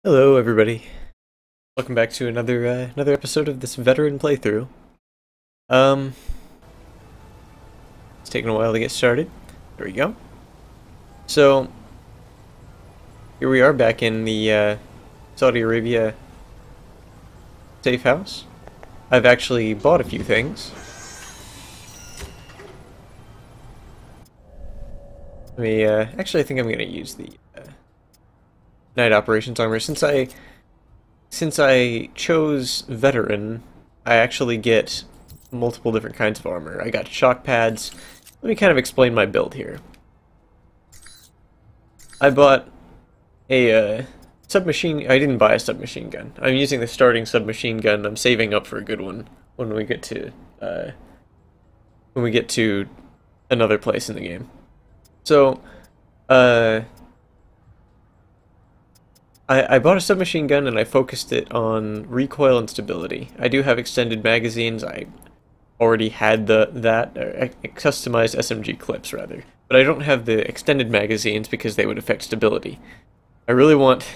Hello, everybody. Welcome back to another episode of this veteran playthrough. Um, it's taking a while to get started. There we go. So here we are back in the Saudi Arabia safe house. I've actually bought a few things. Actually, I think I'm gonna use the night operations armor since I chose veteran. I actually get multiple different kinds of armor. I got shock pads. Let me kind of explain my build here. I bought a submachine. I didn't buy a submachine gun. I'm using the starting submachine gun. I'm saving up for a good one when we get to another place in the game. So, I bought a submachine gun and I focused it on recoil and stability. I do have extended magazines. I already had customized SMG clips rather, but I don't have the extended magazines because they would affect stability. I really want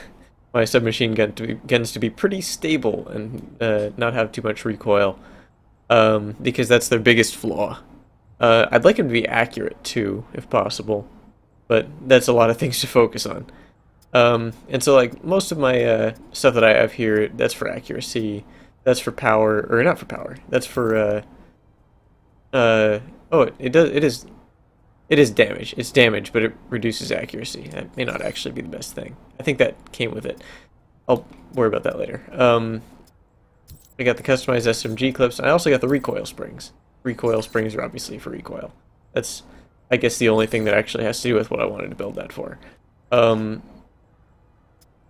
my submachine guns to be pretty stable and not have too much recoil, because that's their biggest flaw. I'd like them to be accurate too, if possible, but that's a lot of things to focus on. And so like most of my stuff that I have here, that's for accuracy, that's for power, or not for power. That's for oh, it is damage. It's damage, but it reduces accuracy. That may not actually be the best thing. I think that came with it. I'll worry about that later. I got the customized SMG clips. I also got the recoil springs. Recoil springs are obviously for recoil. That's, I guess, the only thing that actually has to do with what I wanted to build that for.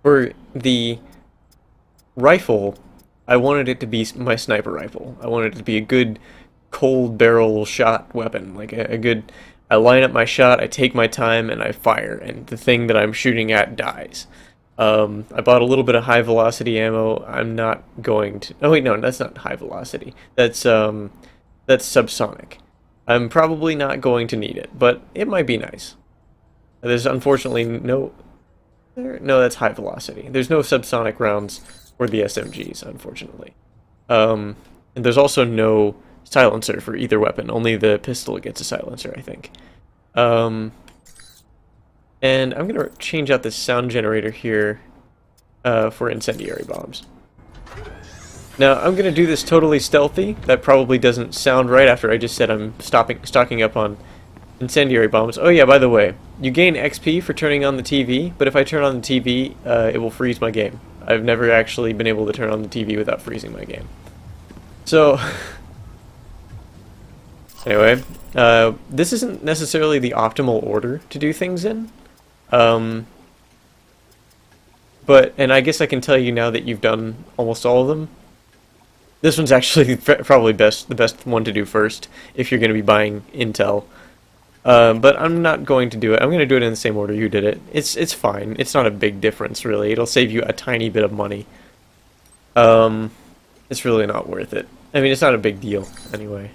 For the rifle, I wanted it to be my sniper rifle. I wanted it to be a good cold barrel shot weapon. Like a good, I line up my shot, I take my time, and I fire, and the thing that I'm shooting at dies. I bought a little bit of high velocity ammo. I'm not going to, oh wait, no, that's not high velocity. That's subsonic. I'm probably not going to need it, but it might be nice. There's unfortunately no that's high velocity. There's no subsonic rounds for the SMGs, unfortunately. And there's also no silencer for either weapon. Only the pistol gets a silencer, I think. And I'm going to change out this sound generator here for incendiary bombs. Now, I'm going to do this totally stealthy. That probably doesn't sound right after I just said I'm stocking up on incendiary bombs. Oh yeah, by the way, you gain XP for turning on the TV, but if I turn on the TV, it will freeze my game. I've never actually been able to turn on the TV without freezing my game. So, anyway, this isn't necessarily the optimal order to do things in. And I guess I can tell you now that you've done almost all of them. This one's actually probably the best one to do first if you're going to be buying intel. But I'm not going to do it. I'm going to do it in the same order you did it. It's fine. It's not a big difference, really. It'll save you a tiny bit of money. It's really not worth it. I mean, it's not a big deal, anyway.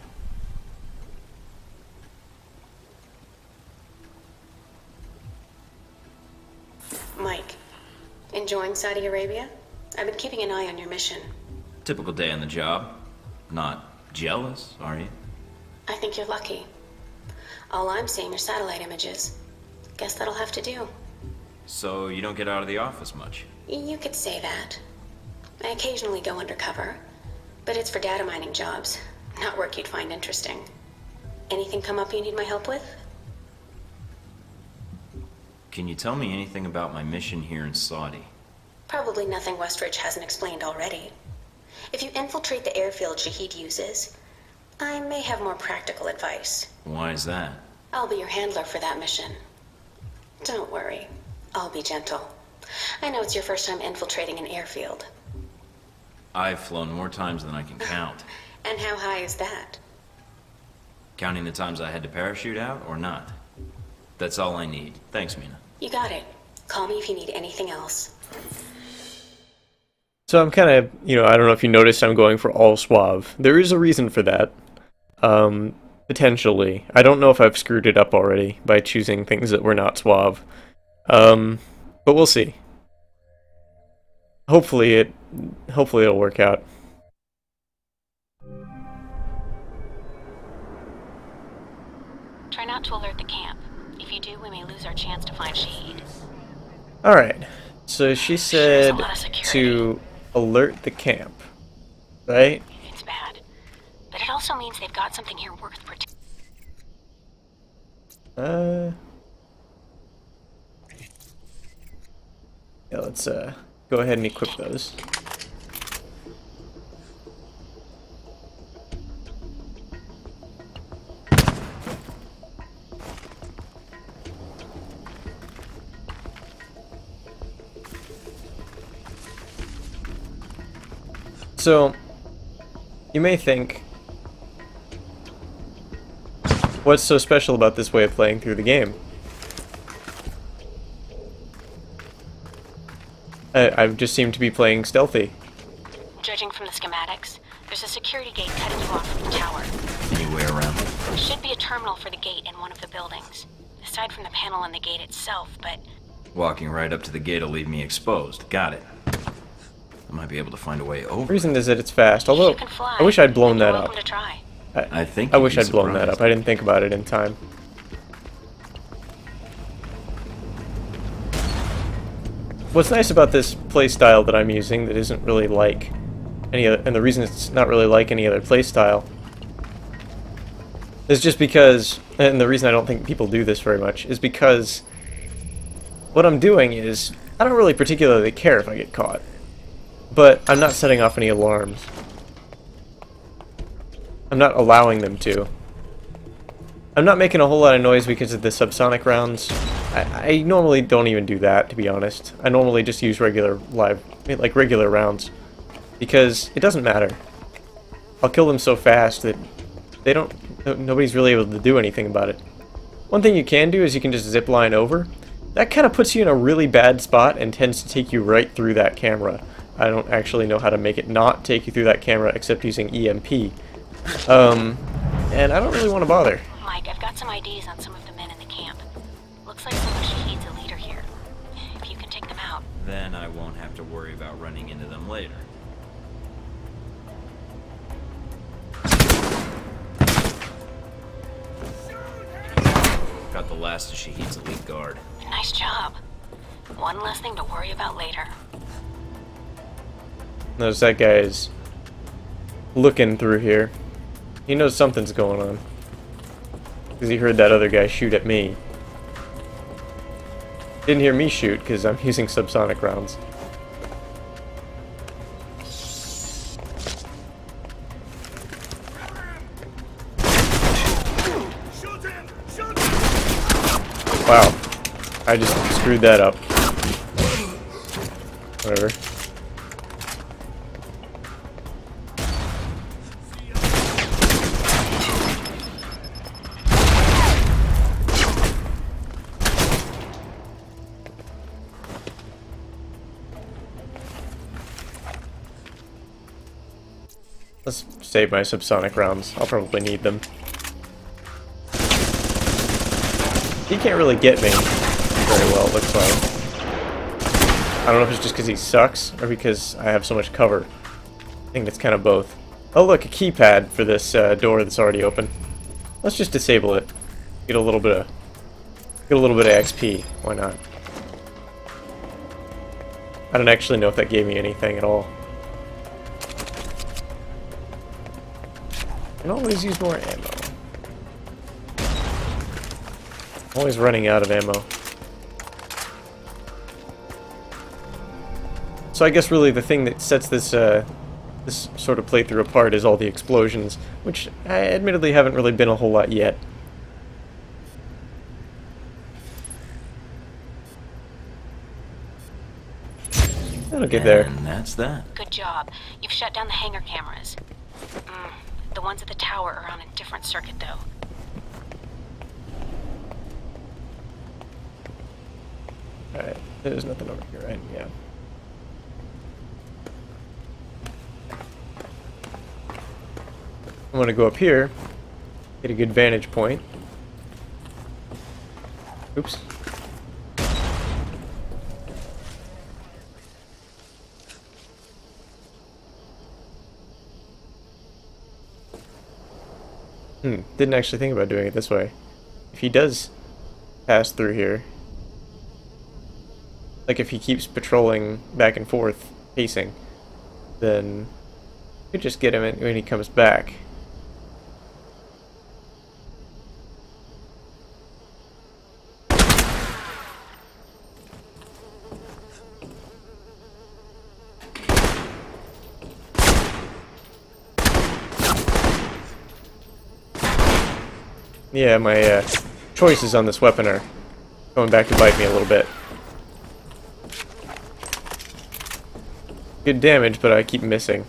Mike, enjoying Saudi Arabia? I've been keeping an eye on your mission. Typical day on the job. Not jealous, are you? I think you're lucky. All I'm seeing are satellite images. Guess that'll have to do. So you don't get out of the office much? You could say that. I occasionally go undercover, but it's for data mining jobs, not work you'd find interesting. Anything come up you need my help with? Can you tell me anything about my mission here in Saudi? Probably nothing Westridge hasn't explained already. If you infiltrate the airfield Shahid uses, I may have more practical advice. Why is that? I'll be your handler for that mission. Don't worry, I'll be gentle. I know it's your first time infiltrating an airfield. I've flown more times than I can count. And how high is that? Counting the times I had to parachute out, or not? That's all I need. Thanks, Mina. You got it. Call me if you need anything else. So I'm kind of, I don't know if you noticed I'm going for all suave. There is a reason for that. Potentially. I don't know if I've screwed it up already by choosing things that were not suave. But we'll see. hopefully it'll work out. Try not to alert the camp. If you do, we may lose our chance to find Shahid. Alright, so she said a lot of security. to alert the camp, right? It's bad. But it also means they've got something here worth protecting. Yeah, let's go ahead and equip those. So, you may think, what's so special about this way of playing through the game? I just seem to be playing stealthy. Judging from the schematics, there's a security gate cutting you off from the tower. Any way around it? There should be a terminal for the gate in one of the buildings, aside from the panel on the gate itself, but... Walking right up to the gate will leave me exposed. Got it. I might be able to find a way The over. reason is that it's fast, although you can fly, I wish I'd blown then that you're up. welcome to try. I think I you'd wish be I'd blown that surprised. up. I didn't think about it in time. What's nice about this playstyle that I'm using that isn't really like any other, and the reason it's not really like any other playstyle is just because, and the reason I don't think people do this very much, is because what I'm doing is, I don't really particularly care if I get caught, but I'm not setting off any alarms. I'm not allowing them to. I'm not making a whole lot of noise because of the subsonic rounds. I normally don't even do that, to be honest. I normally just use regular rounds, because it doesn't matter. I'll kill them so fast that nobody's really able to do anything about it. One thing you can do is you can just zip line over. That kind of puts you in a really bad spot and tends to take you right through that camera. I don't actually know how to make it not take you through that camera except using EMP. And I don't really want to bother. Mike, I've got some IDs on some of the men in the camp. Looks like someone Shahid's a leader here. If you can take them out. Then I won't have to worry about running into them later. Got the last of Shahid's elite guard. Nice job. One less thing to worry about later. Notice that guy is looking through here. He knows something's going on. Because he heard that other guy shoot at me. Didn't hear me shoot because I'm using subsonic rounds. Wow. I just screwed that up. Whatever. Let's save my subsonic rounds. I'll probably need them. He can't really get me very well, it looks like. I don't know if it's just because he sucks, or because I have so much cover. I think it's kind of both. Oh look, a keypad for this door that's already open. Let's just disable it. Get a little bit of XP. Why not? I don't actually know if that gave me anything at all. I can always use more ammo. I'm always running out of ammo. So I guess really the thing that sets this this sort of playthrough apart is all the explosions, which I admittedly haven't really been a whole lot yet. That'll get there. And that's that. Good job. You've shut down the hangar cameras. The ones at the tower are on a different circuit, though. Alright, there's nothing over here, right? Yeah. I'm gonna go up here, get a good vantage point. Oops. Didn't actually think about doing it this way. If he does pass through here, like if he keeps patrolling back and forth, pacing, then you could just get him in when he comes back. Yeah, my choices on this weapon are going back to bite me a little bit. Good damage, but I keep missing.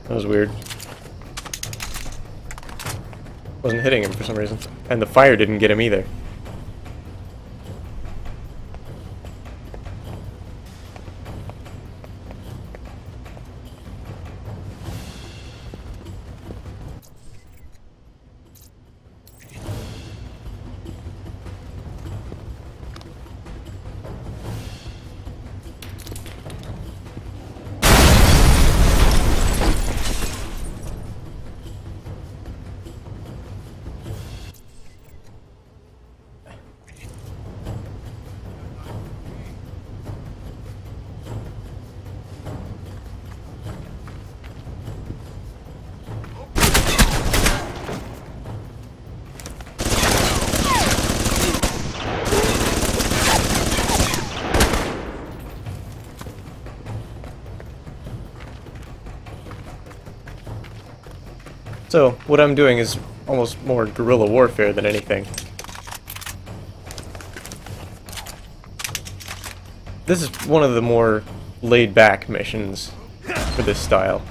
That was weird. Wasn't hitting him for some reason. And the fire didn't get him either. So, what I'm doing is almost more guerrilla warfare than anything. This is one of the more laid-back missions for this style.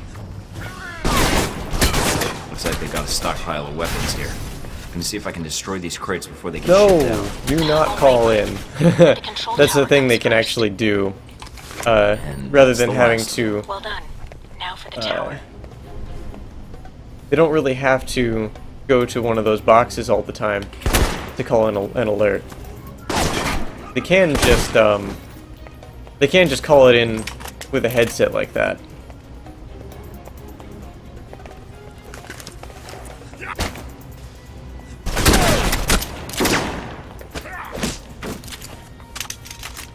Looks like they got a stockpile of weapons here. I'm gonna see if I can destroy these crates before they get No, shipped out. do not call in. That's the thing they can actually do, rather than having to. Well done. Now for the tower. They don't really have to go to one of those boxes all the time to call in an alert. They can just call it in with a headset like that.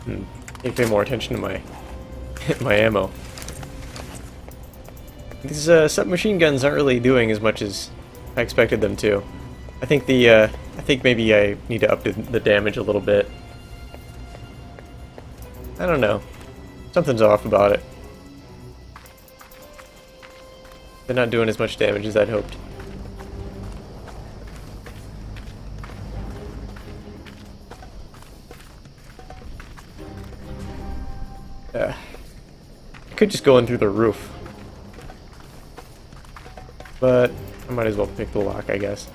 Need to pay more attention to my my ammo. These submachine guns aren't really doing as much as I expected them to. I think maybe I need to up the damage a little bit. I don't know. Something's off about it. They're not doing as much damage as I'd hoped. I could just go in through the roof. But I might as well pick the lock, I guess.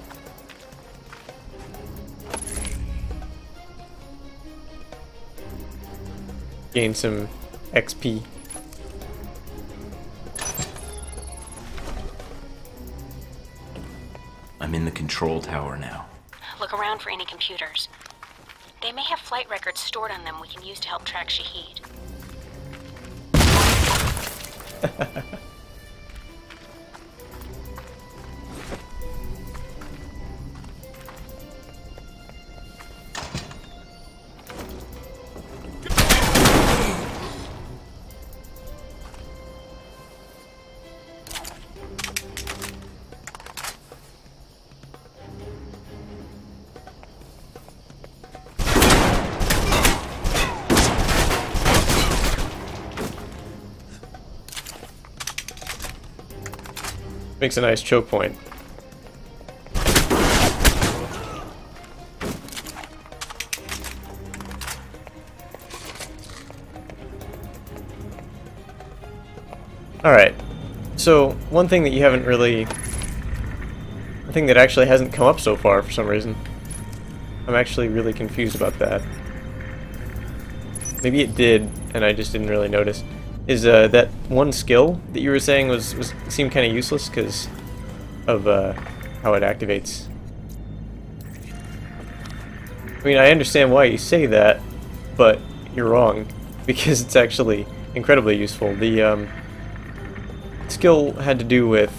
Gain some XP. I'm in the control tower now. Look around for any computers. They may have flight records stored on them we can use to help track Shaheed. Makes a nice choke point. Alright, so one thing that you haven't really... One thing that actually hasn't come up so far for some reason. I'm actually really confused about that. Maybe it did, and I just didn't really notice. Is that one skill that you were saying seemed kind of useless because of how it activates. I mean, I understand why you say that, but you're wrong, because it's actually incredibly useful. The skill had to do with...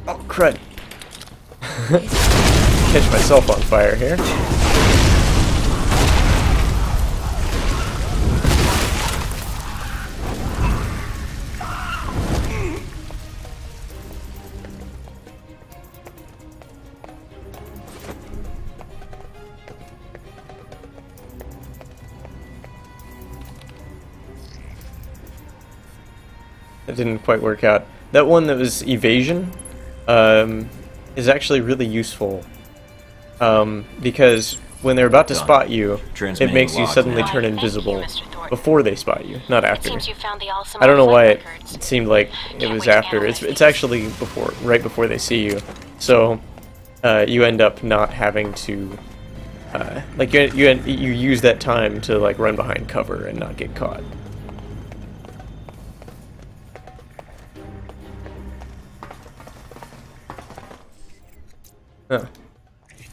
Oh, crud. Catch myself on fire here. That didn't quite work out. That one that was evasion is actually really useful because when they're about to spot you, it makes you suddenly turn invisible before they spot you, not after. I don't know why it seemed like it was after. It's actually before, right before they see you. So you end up not having to like you use that time to like run behind cover and not get caught. Huh.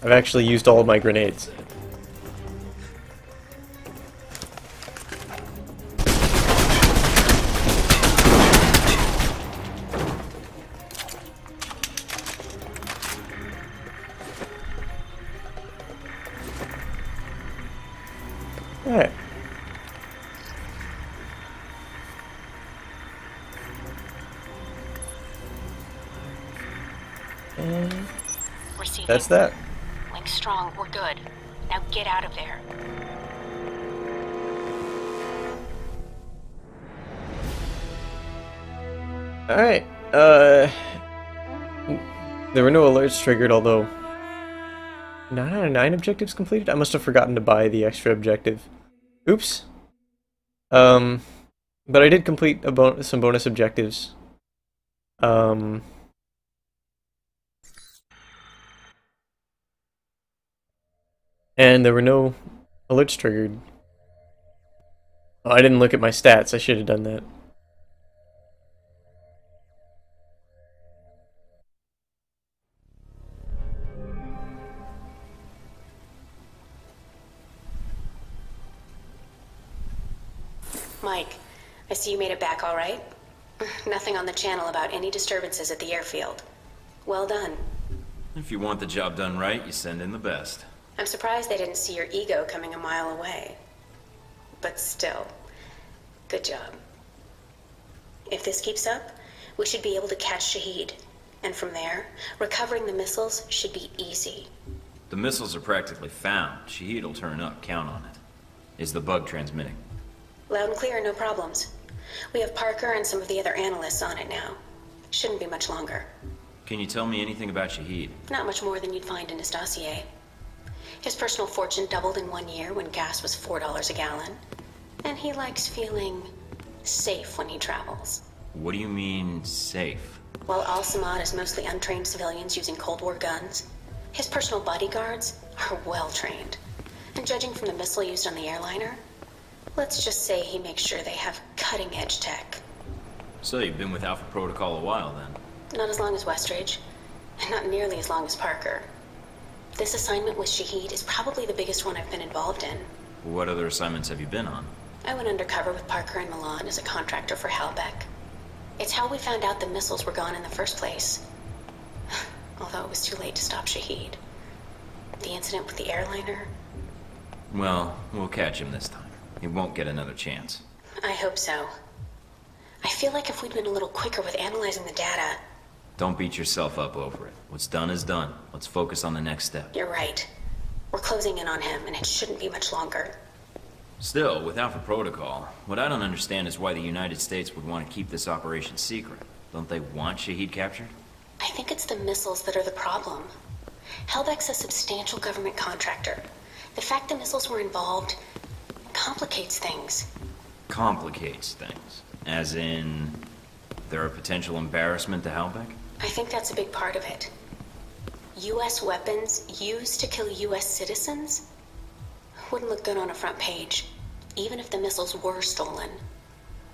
I've actually used all of my grenades. Alright. And that's that. Link strong, we're good. Now get out of there. Alright, there were no alerts triggered, although 9 out of 9 objectives completed? I must have forgotten to buy the extra objective. Oops. But I did complete some bonus objectives. And there were no alerts triggered. Oh, I didn't look at my stats. I should have done that. Mike, I see you made it back all right. Nothing on the channel about any disturbances at the airfield. Well done. If you want the job done right, you send in the best. I'm surprised they didn't see your ego coming a mile away. But still, good job. If this keeps up, we should be able to catch Shaheed. And from there, recovering the missiles should be easy. The missiles are practically found. Shaheed will turn up, count on it. Is the bug transmitting? Loud and clear, no problems. We have Parker and some of the other analysts on it now. Shouldn't be much longer. Can you tell me anything about Shaheed? Not much more than you'd find in his dossier. His personal fortune doubled in 1 year when gas was $4 a gallon. And he likes feeling safe when he travels. What do you mean, safe? While Al-Samad is mostly untrained civilians using Cold War guns, his personal bodyguards are well trained. And judging from the missile used on the airliner, let's just say he makes sure they have cutting-edge tech. So you've been with Alpha Protocol a while, then? Not as long as Westridge, and not nearly as long as Parker. This assignment with Shaheed is probably the biggest one I've been involved in. What other assignments have you been on? I went undercover with Parker in Milan as a contractor for Halbeck. It's how we found out the missiles were gone in the first place. Although it was too late to stop Shaheed. The incident with the airliner? Well, we'll catch him this time. He won't get another chance. I hope so. I feel like if we'd been a little quicker with analyzing the data... Don't beat yourself up over it. What's done is done. Let's focus on the next step. You're right. We're closing in on him, and it shouldn't be much longer. Still, with Alpha Protocol, what I don't understand is why the United States would want to keep this operation secret. Don't they want Shaheed captured? I think it's the missiles that are the problem. Halbeck's a substantial government contractor. The fact the missiles were involved complicates things. Complicates things. As in, they're a potential embarrassment to Halbeck? I think that's a big part of it. U.S. weapons used to kill U.S. citizens? Wouldn't look good on a front page, even if the missiles were stolen.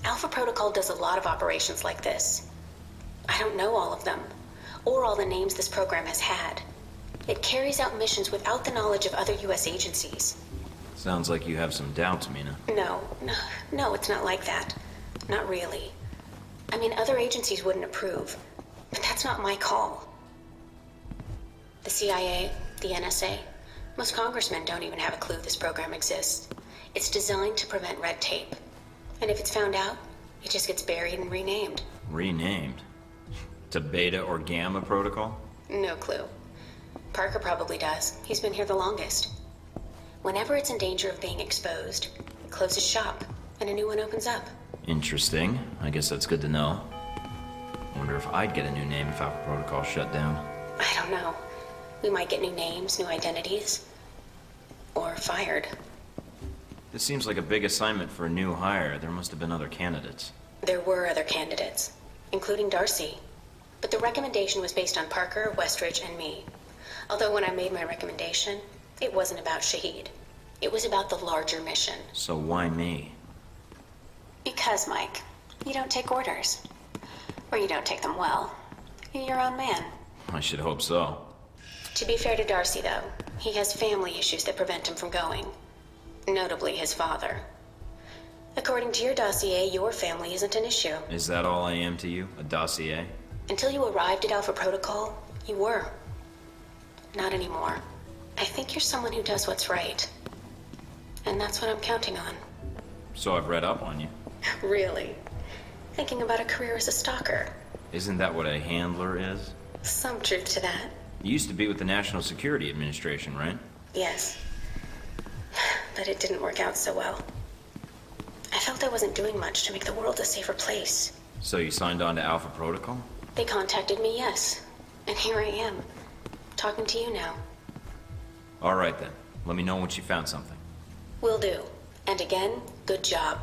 Alpha Protocol does a lot of operations like this. I don't know all of them, or all the names this program has had. It carries out missions without the knowledge of other U.S. agencies. Sounds like you have some doubts, Mina. No, it's not like that. Not really. I mean, other agencies wouldn't approve, but that's not my call. The CIA, the NSA, most congressmen don't even have a clue this program exists. It's designed to prevent red tape. And if it's found out, it just gets buried and renamed. Renamed? To Beta or Gamma Protocol? No clue. Parker probably does. He's been here the longest. Whenever it's in danger of being exposed, it closes shop, and a new one opens up. Interesting. I guess that's good to know. Wonder if I'd get a new name if Alpha Protocol shut down. I don't know. We might get new names, new identities. Or fired. This seems like a big assignment for a new hire. There must have been other candidates. There were other candidates, including Darcy. But the recommendation was based on Parker, Westridge, and me. Although when I made my recommendation, it wasn't about Shaheed. It was about the larger mission. So why me? Because, Mike, you don't take orders. Or you don't take them well. You're your own man. I should hope so. To be fair to Darcy, though, he has family issues that prevent him from going. Notably his father. According to your dossier, your family isn't an issue. Is that all I am to you? A dossier? Until you arrived at Alpha Protocol, you were. Not anymore. I think you're someone who does what's right. And that's what I'm counting on. So I've read up on you. Really? Thinking about a career as a stalker. Isn't that what a handler is? Some truth to that. You used to be with the National Security Administration, right? Yes. But it didn't work out so well. I felt I wasn't doing much to make the world a safer place. So you signed on to Alpha Protocol? They contacted me, yes. And here I am, talking to you now. All right then. Let me know once you found something. Will do. And again, good job.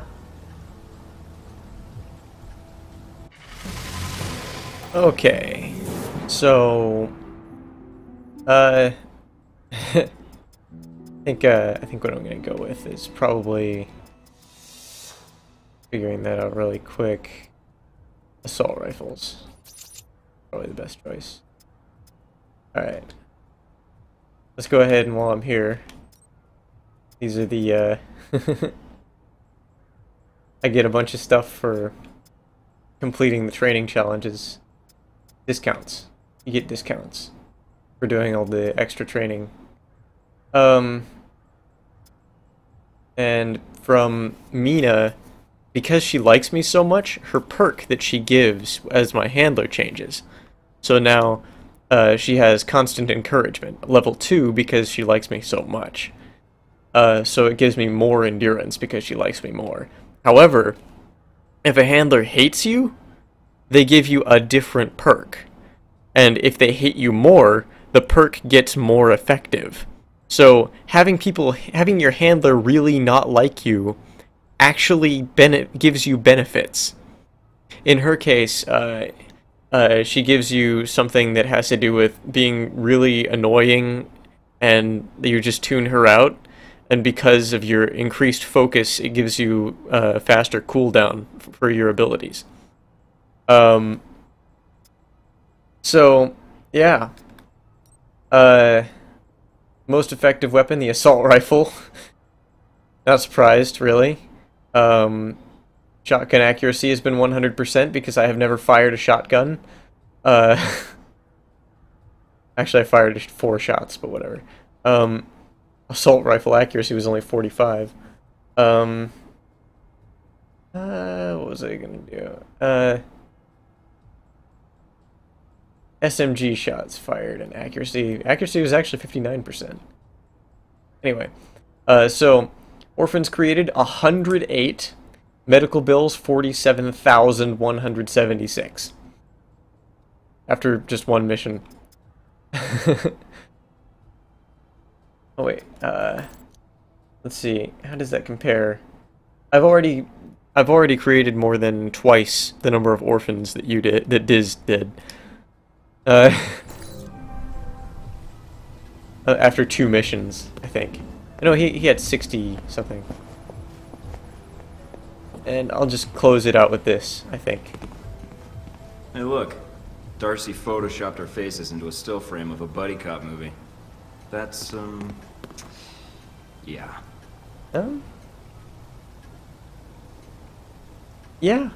Okay. So I think what I'm gonna go with is probably figuring that out really quick. Assault rifles. Probably the best choice. Alright. Let's go ahead, and while I'm here, these are the I get a bunch of stuff for completing the training challenges. Discounts. You get discounts for doing all the extra training. And from Mina, because she likes me so much, her perk that she gives as my handler changes. So now she has constant encouragement, level 2, because she likes me so much. So it gives me more endurance because she likes me more. However, if a handler hates you, they give you a different perk. And if they hate you more, the perk gets more effective. So having your handler really not like you actually gives you benefits. In her case, she gives you something that has to do with being really annoying, and you just tune her out. And because of your increased focus, it gives you faster cooldown for your abilities. So, yeah. Most effective weapon, the assault rifle. Not surprised, really. Shotgun accuracy has been 100% because I have never fired a shotgun. Actually, I fired 4 shots, but whatever. Assault rifle accuracy was only 45. What was I gonna do? SMG shots fired and accuracy was actually 59%. Anyway, so orphans created 108, medical bills 47,176 after just one mission. Oh wait, Let's see. How does that compare? I've already I've already created more than twice the number of orphans that you did, that Diz did. Uh, after 2 missions, I think. No, he had 60 something. And I'll just close it out with this, I think. Hey, look. Darcy photoshopped our faces into a still frame of a buddy cop movie. That's, yeah. Yeah.